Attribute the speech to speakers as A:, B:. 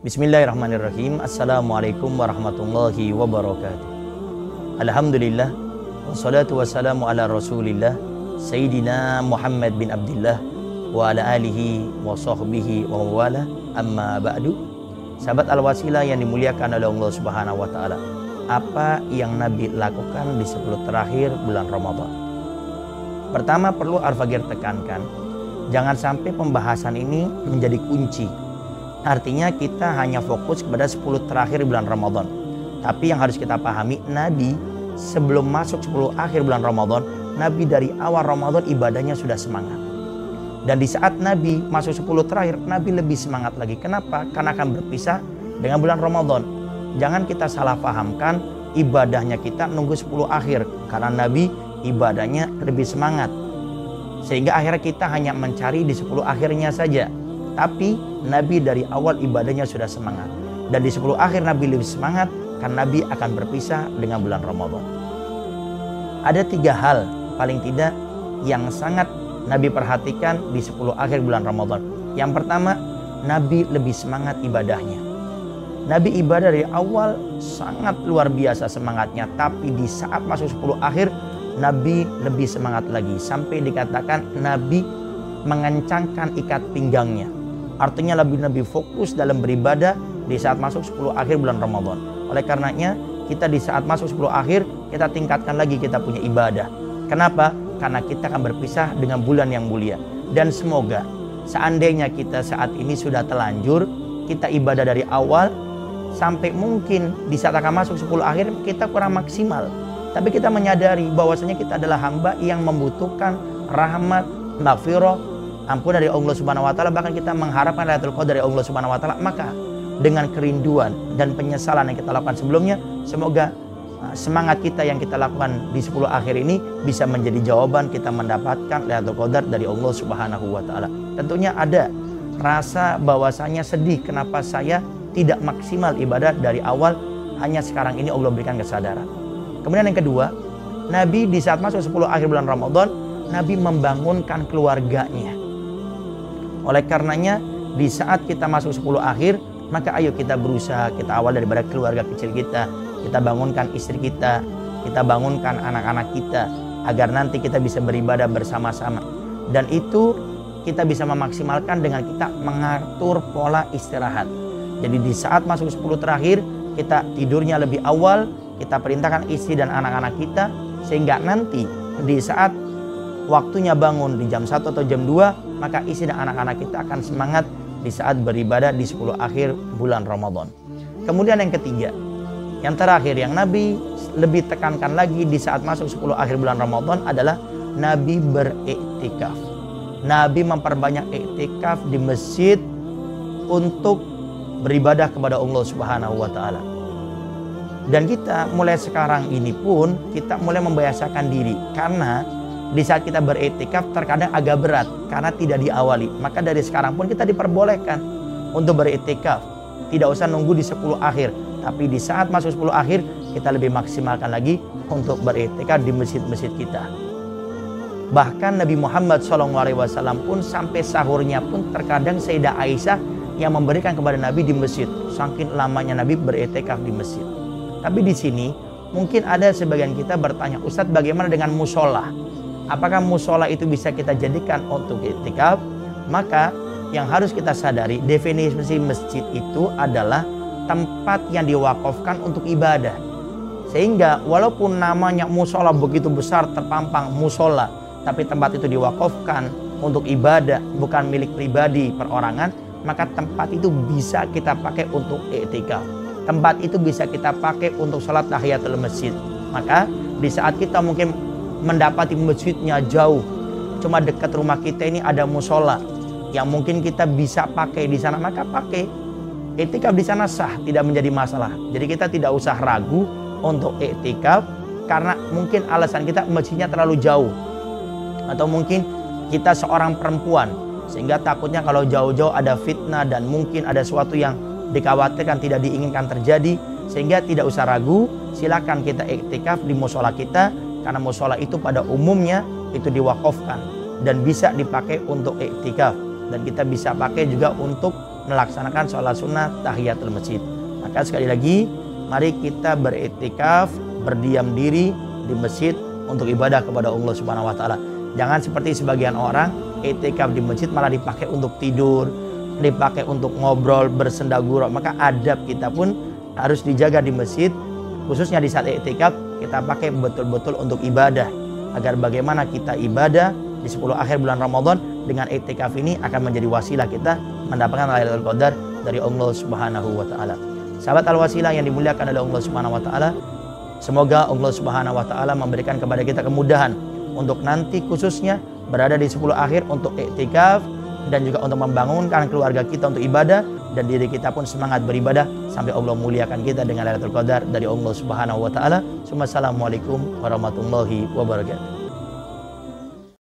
A: Bismillahirrahmanirrahim. Assalamualaikum warahmatullahi wabarakatuh. Alhamdulillah, wassalatu wassalamu ala rasulillah Sayyidina Muhammad bin Abdillah wa ala alihi wa sahbihi wa wala, amma ba'du. Sahabat Al-Wasilah yang dimuliakan oleh Allah Subhanahu wa ta'ala, apa yang Nabi lakukan di 10 terakhir bulan Ramadan? Pertama, perlu Al-Fagir tekankan, jangan sampai pembahasan ini menjadi kunci. Artinya kita hanya fokus kepada 10 terakhir bulan Ramadan. Tapi yang harus kita pahami, Nabi sebelum masuk 10 akhir bulan Ramadan, Nabi dari awal Ramadan ibadahnya sudah semangat. Dan di saat Nabi masuk 10 terakhir, Nabi lebih semangat lagi. Kenapa? Karena akan berpisah dengan bulan Ramadan. Jangan kita salah pahamkan ibadahnya kita nunggu 10 akhir. Karena Nabi ibadahnya lebih semangat. Sehingga akhirnya kita hanya mencari di 10 akhirnya saja. Tapi Nabi dari awal ibadahnya sudah semangat. Dan di 10 akhir Nabi lebih semangat karena Nabi akan berpisah dengan bulan Ramadan. Ada 3 hal paling tidak yang sangat Nabi perhatikan di 10 akhir bulan Ramadan. Yang pertama, Nabi lebih semangat ibadahnya. Nabi ibadah dari awal sangat luar biasa semangatnya. Tapi di saat masuk 10 akhir, Nabi lebih semangat lagi. Sampai dikatakan Nabi mengencangkan ikat pinggangnya. Artinya lebih fokus dalam beribadah di saat masuk 10 akhir bulan Ramadan. Oleh karenanya kita di saat masuk 10 akhir kita tingkatkan lagi kita punya ibadah. Kenapa? Karena kita akan berpisah dengan bulan yang mulia. Dan semoga seandainya kita saat ini sudah telanjur, kita ibadah dari awal sampai mungkin di saat akan masuk 10 akhir kita kurang maksimal. Tapi kita menyadari bahwasanya kita adalah hamba yang membutuhkan rahmat, maghfirah, ampun dari Allah Subhanahu wa ta'ala, bahkan kita mengharapkan Lailatul Qadar dari Allah Subhanahu wa ta'ala. Maka dengan kerinduan dan penyesalan yang kita lakukan sebelumnya, semoga semangat kita yang kita lakukan di 10 akhir ini bisa menjadi jawaban kita mendapatkan Lailatul Qadar dari Allah Subhanahu wa ta'ala. Tentunya ada rasa bahwasanya sedih kenapa saya tidak maksimal ibadah dari awal, hanya sekarang ini Allah berikan kesadaran. Kemudian yang kedua, Nabi di saat masuk 10 akhir bulan Ramadan, Nabi membangunkan keluarganya. Oleh karenanya di saat kita masuk 10 akhir, maka ayo kita berusaha, kita awal daripada keluarga kecil kita bangunkan istri kita bangunkan anak-anak kita, agar nanti kita bisa beribadah bersama-sama. Dan itu kita bisa memaksimalkan dengan kita mengatur pola istirahat. Jadi di saat masuk 10 terakhir, kita tidurnya lebih awal, kita perintahkan istri dan anak-anak kita, sehingga nanti di saat waktunya bangun di jam 1 atau jam 2, maka istri dan anak-anak kita akan semangat di saat beribadah di 10 akhir bulan Ramadan. Kemudian yang ketiga, yang terakhir yang Nabi lebih tekankan lagi di saat masuk 10 akhir bulan Ramadan adalah Nabi beriktikaf. Nabi memperbanyak iktikaf di masjid untuk beribadah kepada Allah Subhanahu wa ta'ala. Dan kita mulai sekarang ini pun kita mulai membiasakan diri, karena di saat kita beriktikaf terkadang agak berat karena tidak diawali. Maka dari sekarang pun kita diperbolehkan untuk beriktikaf. Tidak usah nunggu di 10 akhir, tapi di saat masuk 10 akhir kita lebih maksimalkan lagi untuk beriktikaf di masjid-masjid kita. Bahkan Nabi Muhammad SAW pun sampai sahurnya pun terkadang Sayyidah Aisyah yang memberikan kepada Nabi di masjid. Saking lamanya Nabi beriktikaf di masjid. Tapi di sini mungkin ada sebagian kita bertanya, Ustadz, bagaimana dengan musola? Apakah musola itu bisa kita jadikan untuk iktikaf? Maka yang harus kita sadari, definisi masjid itu adalah tempat yang diwakafkan untuk ibadah. Sehingga walaupun namanya musola begitu besar terpampang musola, tapi tempat itu diwakafkan untuk ibadah, bukan milik pribadi perorangan, maka tempat itu bisa kita pakai untuk iktikaf. Tempat itu bisa kita pakai untuk sholat tahiyatul masjid. Maka di saat kita mungkin mendapati masjidnya jauh, cuma dekat rumah kita ini ada musola yang mungkin kita bisa pakai di sana, maka pakai. Iktikaf di sana sah, tidak menjadi masalah. Jadi kita tidak usah ragu untuk iktikaf karena mungkin alasan kita masjidnya terlalu jauh, atau mungkin kita seorang perempuan sehingga takutnya kalau jauh-jauh ada fitnah dan mungkin ada sesuatu yang dikhawatirkan tidak diinginkan terjadi, sehingga tidak usah ragu, silakan kita iktikaf di musola kita. Karena musola itu pada umumnya itu diwakafkan dan bisa dipakai untuk iktikaf, dan kita bisa pakai juga untuk melaksanakan sholat sunnah tahiyatul masjid. Maka sekali lagi, mari kita beriktikaf, berdiam diri di masjid untuk ibadah kepada Allah Subhanahu wa taala. Jangan seperti sebagian orang, iktikaf di masjid malah dipakai untuk tidur, dipakai untuk ngobrol, bersenda gurau. Maka adab kita pun harus dijaga di masjid, khususnya di saat iktikaf kita pakai betul-betul untuk ibadah, agar bagaimana kita ibadah di 10 akhir bulan Ramadan dengan iktikaf ini akan menjadi wasilah kita mendapatkan Lailatul Qadar dari Allah Subhanahu wa taala. Sahabat Al-Wasilah yang dimuliakan oleh Allah Subhanahu wa taala, semoga Allah Subhanahu wa taala memberikan kepada kita kemudahan untuk nanti khususnya berada di 10 akhir untuk iktikaf dan juga untuk membangunkan keluarga kita untuk ibadah, dan diri kita pun semangat beribadah sampai Allah muliakan kita dengan Lailatul Qadar dari Allah Subhanahu wa taala. Assalamualaikum warahmatullahi wabarakatuh.